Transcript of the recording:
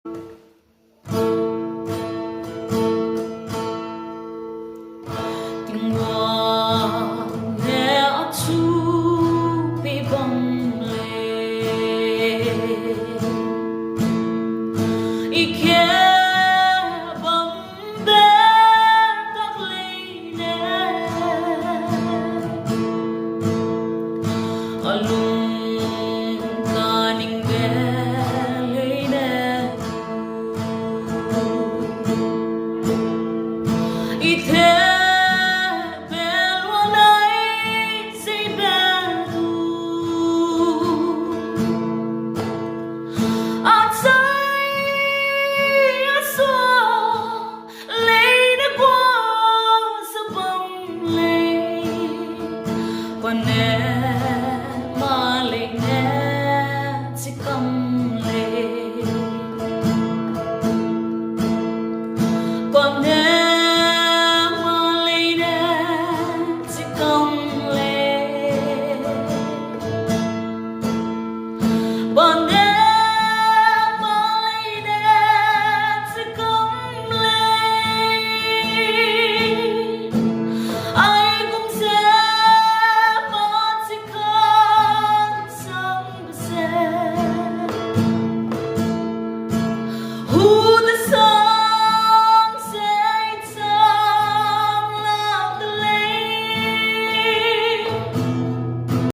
Tiếng hoa nghe chú bị bồng lên ý kia bấm bé tóc lấy nè ở lung ca ninh bé lấy nè ý thế Pane, maleine, chikam Pane, maleine, chikam Pane, maleine, chikam ai cũng sẽ who